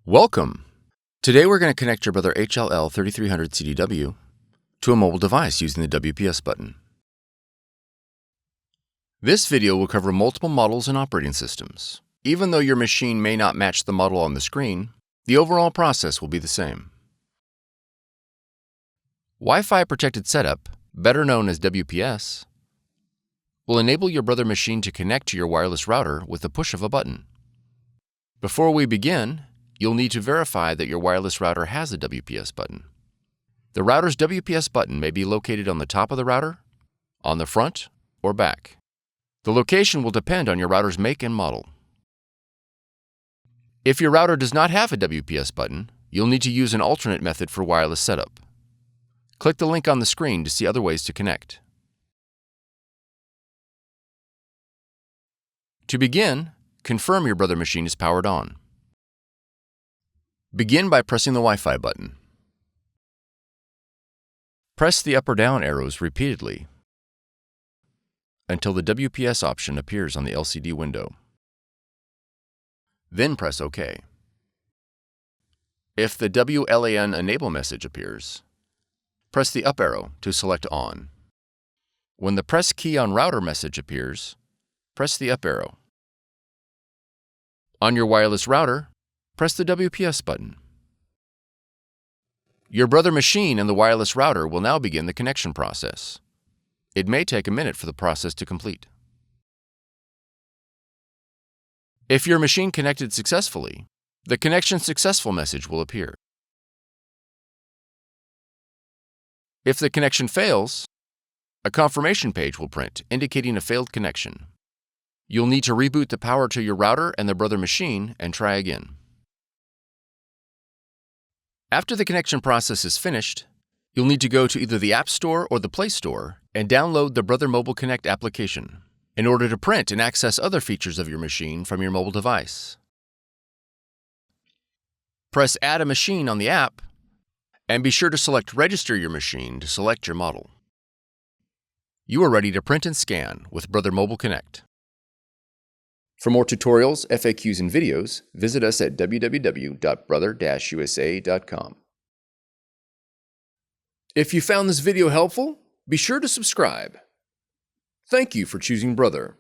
Welcome! Today we're going to connect your Brother HL-L3300CDW to a mobile device using the WPS button. This video will cover multiple models and operating systems. Even though your machine may not match the model on the screen, the overall process will be the same. Wi-Fi protected setup, better known as WPS, will enable your Brother machine to connect to your wireless router with the push of a button. Before we begin, you'll need to verify that your wireless router has a WPS button. The router's WPS button may be located on the top of the router, on the front, or back. The location will depend on your router's make and model. If your router does not have a WPS button, you'll need to use an alternate method for wireless setup. Click the link on the screen to see other ways to connect. To begin, confirm your Brother machine is powered on. Begin by pressing the Wi-Fi button. Press the up or down arrows repeatedly until the WPS option appears on the LCD window. Then press OK. If the WLAN enable message appears, press the up arrow to select on. When the press key on router message appears, press the up arrow. On your wireless router, press the WPS button. Your Brother machine and the wireless router will now begin the connection process. It may take a minute for the process to complete. If your machine connected successfully, the connection successful message will appear. If the connection fails, a confirmation page will print indicating a failed connection. You'll need to reboot the power to your router and the Brother machine and try again. After the connection process is finished, you'll need to go to either the App Store or the Play Store and download the Brother Mobile Connect application in order to print and access other features of your machine from your mobile device. Press Add a Machine on the app and be sure to select Register your machine to select your model. You are ready to print and scan with Brother Mobile Connect. For more tutorials, FAQs, and videos, visit us at www.brother-usa.com. If you found this video helpful, be sure to subscribe. Thank you for choosing Brother.